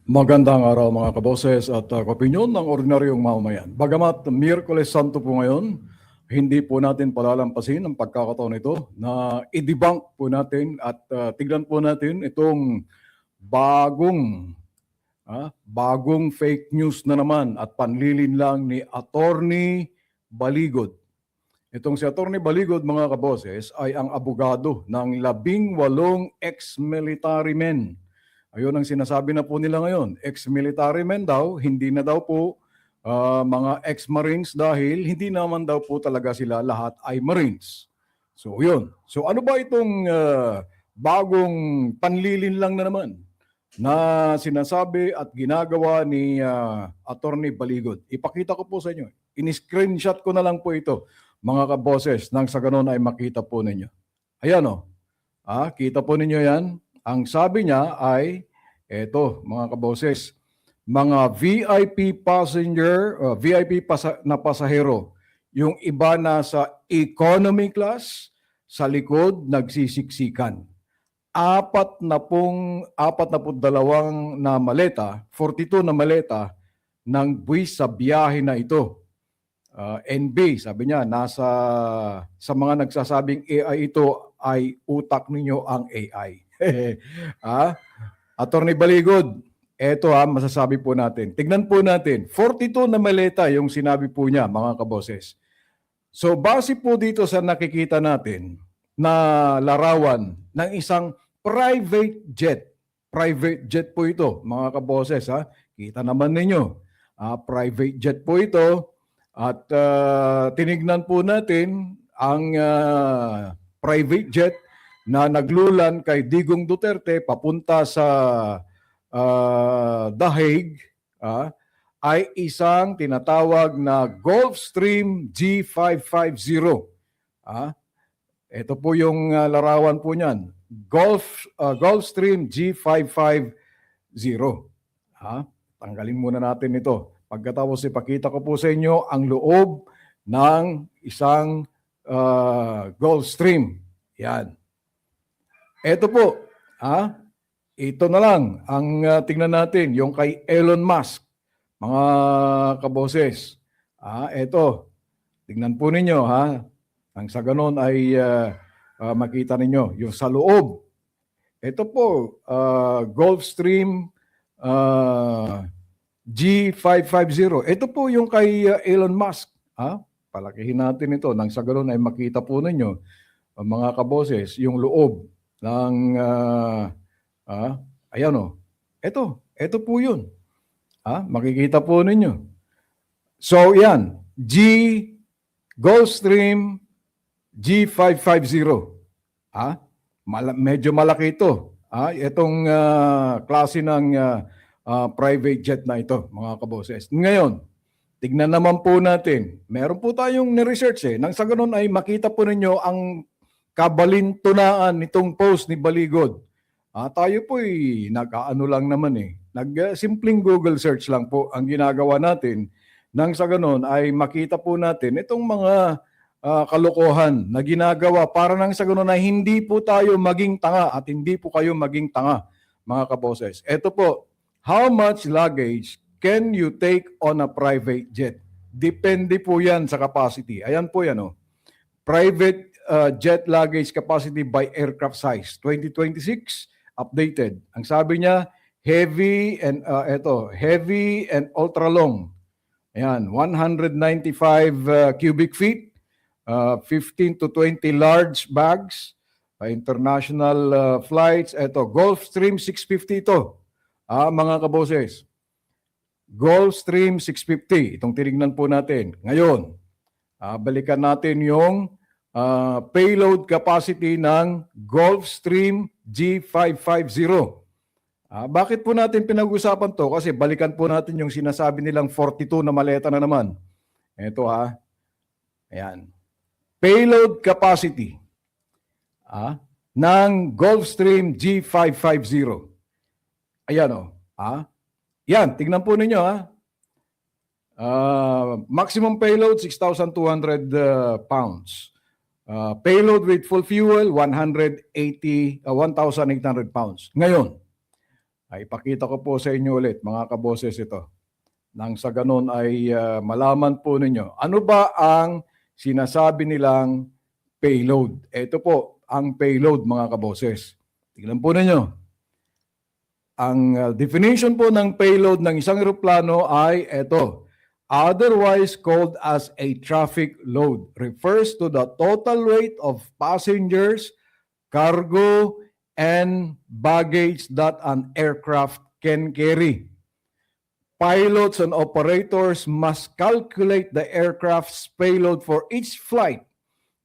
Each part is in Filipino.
Magandang araw mga kaboses at kapinyon ng ordinaryong mamamayan. Bagamat Miyerkules Santo po ngayon, hindi po natin palalampasin ang pagkakataon ito na i-debunk po natin at tignan po natin itong bagong fake news na naman at panlilinlang ni Attorney Baligod. Itong si Attorney Baligod mga kaboses ay ang abogado ng 18 ex-military men. Ayun ang sinasabi na po nila ngayon. Ex-military men daw, hindi na daw po mga ex-marines dahil hindi naman daw po talaga sila lahat ay marines. So yun. So ano ba itong bagong panlilinlang na naman na sinasabi at ginagawa ni Attorney Baligod? Ipakita ko po sa inyo. In-screenshot ko na lang po ito mga kaboses nang sa ganun ay makita po ninyo. Ayan o. Kita po ninyo yan. Ang sabi niya ay, eto mga kaboses, mga VIP passenger, na pasahero, yung iba nasa economy class, sa likod nagsisiksikan. 42 na maleta, 42 na maleta ng buwis sa biyahe na ito. NB, sabi niya, sa mga nagsasabing AI ito ay utak ninyo ang AI. Attorney Baligod, eto masasabi po natin. Tignan po natin, 42 na maleta yung sinabi po niya, mga kaboses. So base po dito sa nakikita natin na larawan ng isang private jet. Private jet po ito, mga kaboses. Kita naman ninyo. Private jet po ito. At tinignan po natin ang private jet na naglulan kay Digong Duterte papunta sa The Hague ay isang tinatawag na Gulfstream G550. Ito po yung larawan po niyan. Gulfstream G550. Tanggalin muna natin ito. Pagkatapos ipakita ko po sa inyo ang loob ng isang Gulfstream. Yan. Ito po, ito na lang ang tingnan natin, yung kay Elon Musk, mga kaboses. Ito, tingnan po ninyo ang sa ganon ay makita ninyo yung sa loob. Ito po, Gulfstream G550. Ito po yung kay Elon Musk. Palakihin natin ito nang sa ganon ay makita po ninyo mga kaboses yung loob ng ayan o. Ito po yun. Makikita po ninyo. So yan, Gulfstream G550. Medyo malaki ito. Itong klase ng private jet na ito, mga kaboses. Ngayon, tignan naman po natin. Meron po tayong ni-research nang sa ganun ay makita po ninyo ang kabalintunaan nitong post ni Baligod. Tayo po'y nag-aano lang naman simpleng Google search lang po ang ginagawa natin. Nang sa ganun ay makita po natin itong mga kalokohan na ginagawa para nang sa ganun ay hindi po tayo maging tanga at hindi po kayo maging tanga, mga kaboses. Ito po, how much luggage can you take on a private jet? Depende po yan sa capacity. Ayan po yan Private jet luggage capacity by aircraft size 2026 updated. Ang sabi niya heavy and ultra long. Ayan, 195 cubic feet, 15 to 20 large bags, international flights. Ito, Gulfstream 650 ito. Mga kaboses. Gulfstream 650, itong tinignan po natin. Ngayon, balikan natin yung payload capacity ng Gulfstream G550. Bakit po natin pinag-usapan to? Kasi balikan po natin yung sinasabi nilang 42 na maleta na naman. Ito Ayan. Payload capacity ng Gulfstream G550. Ayan Yan, tignan po ninyo maximum payload 6,200 pounds. Payload with full fuel 1,800 pounds. Ngayon, Ay ipakita ko po sa inyo ulit, mga kaboses, ito. Nang sa ganun ay malaman po ninyo. Ano ba ang sinasabi nilang payload? Ito po ang payload, mga kaboses. Tingnan po ninyo. Ang definition po ng payload ng isang eroplano ay ito. Otherwise called as a traffic load. Refers to the total weight of passengers, cargo, and baggage that an aircraft can carry. Pilots and operators must calculate the aircraft's payload for each flight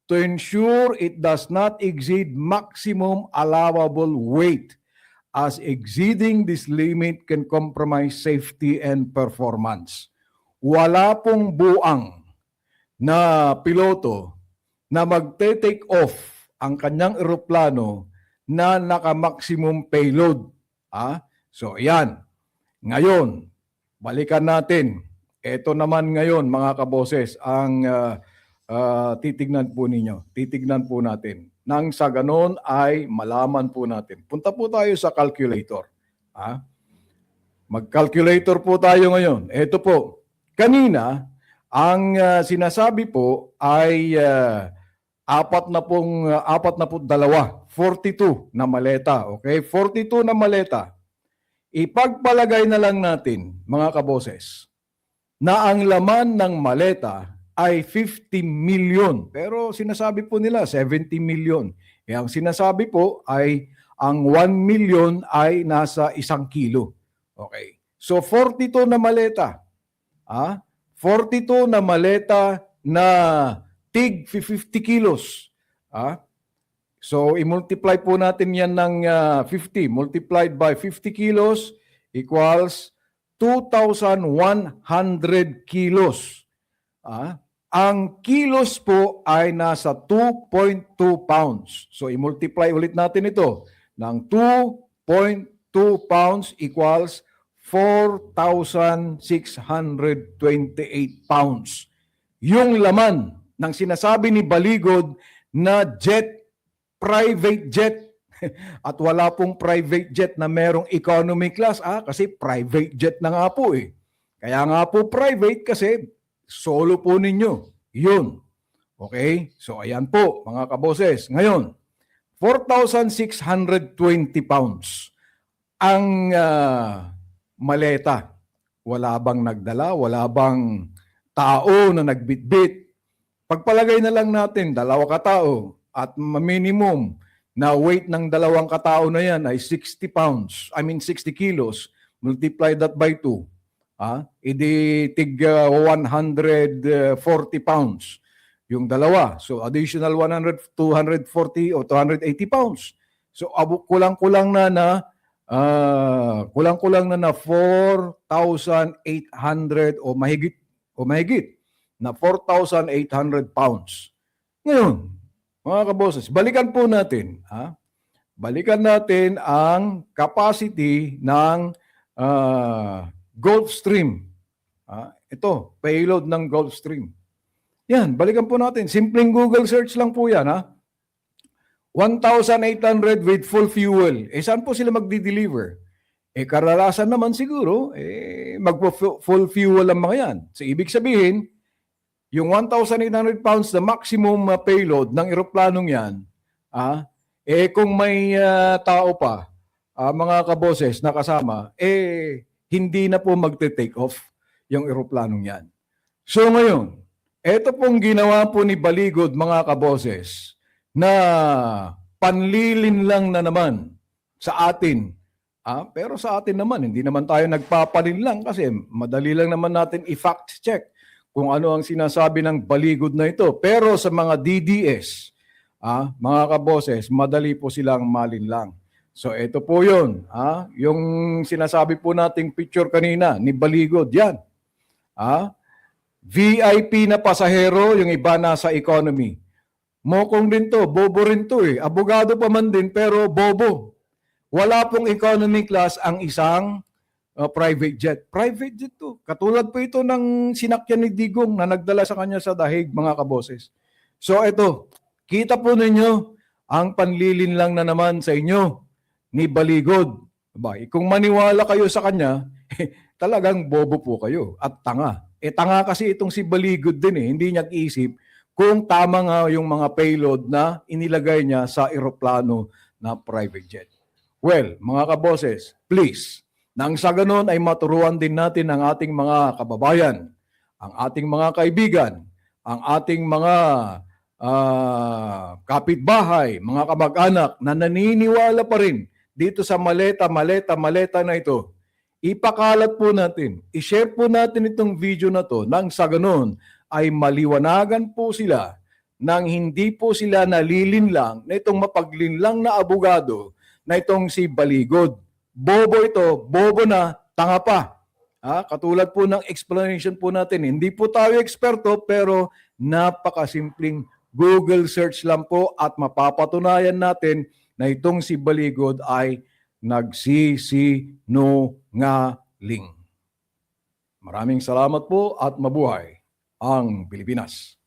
to ensure it does not exceed maximum allowable weight, as exceeding this limit can compromise safety and performance. Wala pong buang na piloto na magte-take off ang kanyang eroplano na naka-maximum payload. So, yan. Ngayon, balikan natin. Ito naman ngayon, mga kaboses, ang titignan po ninyo. Titignan po natin. Nang sa ganon ay malaman po natin. Punta po tayo sa calculator. Mag-calculator po tayo ngayon. Ito po. Kanina, ang sinasabi po ay 42 na maleta. Okay? 42 na maleta. Ipagpalagay na lang natin, mga kaboses, na ang laman ng maleta ay 50 million. Pero sinasabi po nila 70 million. Ang sinasabi po ay ang 1 million ay nasa 1 kilo. Okay. So 42 na maleta. 42 na maleta na tig 50 kilos. So i-multiply po natin yan ng 50 multiplied by 50 kilos equals 2,100 kilos. Ang kilos po ay nasa 2.2 pounds. So i-multiply ulit natin ito ng 2.2 pounds equals 4,628 pounds. Yung laman ng sinasabi ni Baligod na private jet. At wala pong private jet na merong economy class. Kasi private jet na nga po eh. Kaya nga po private kasi solo po ninyo. Yun. Okay? So ayan po mga kaboses. Ngayon, 4,620 pounds ang maleta. Wala bang nagdala? Wala bang tao na nagbitbit? Pagpalagay na lang natin, 2 katao at minimum na weight ng 2 katao na yan ay 60 kilos. Multiply that by 2. Idi tig 140 pounds. Yung dalawa. So additional 240 o 280 pounds. So kulang-kulang na 4,800 o mahigit na 4,800 pounds. Ngayon, mga kaboses, balikan po natin. Balikan natin ang capacity ng Gulfstream. Ito, payload ng Gulfstream. Yan, balikan po natin. Simpleng Google search lang po yan. 1,800 with full fuel. Saan po sila magdi-deliver? Karanasan naman siguro, mag-full fuel ang mga yan. So, ibig sabihin, yung 1,800 pounds na maximum payload ng eroplanong yan, kung may tao pa, mga kaboses na kasama, hindi na po magte-take off yung eroplanong yan. So ngayon, ito pong ginawa po ni Baligod, mga kaboses, na panlilin lang na naman sa atin. Pero sa atin naman, hindi naman tayo nagpapalin lang kasi madali lang naman natin i-fact check kung ano ang sinasabi ng Baligod na ito. Pero sa mga DDS, mga kaboses, madali po silang malinlang. So ito po yun. Yung sinasabi po nating picture kanina ni Baligod, yan. VIP na pasahero, yung iba nasa economy. Mokong din to, bobo rin to eh. Abogado pa man din pero bobo. Wala pong economy class ang isang private jet. Private jet to. Katulad po ito ng sinakyan ni Digong na nagdala sa kanya sa dahig, mga kaboses. So ito, kita po ninyo ang panlilin lang na naman sa inyo ni Baligod. Aba, kung maniwala kayo sa kanya, talagang bobo po kayo at tanga. Tanga kasi itong si Baligod din hindi niya isip kung tama nga yung mga payload na inilagay niya sa eroplano na private jet. Well, mga kaboses, please, nang sa ganun ay maturuan din natin ang ating mga kababayan, ang ating mga kaibigan, ang ating mga kapitbahay, mga kamag-anak na naniniwala pa rin dito sa maleta na ito. Ipakalat po natin, i-share po natin itong video na to nang sa ganun ay maliwanagan po sila nang hindi po sila nalilinlang na itong mapaglinlang na abogado na itong si Baligod. Bobo ito, bobo na, tanga pa. Katulad po ng explanation po natin, hindi po tayo eksperto pero napakasimpleng Google search lang po at mapapatunayan natin na itong si Baligod ay nagsisinungaling. Maraming salamat po at mabuhay ang Pilipinas.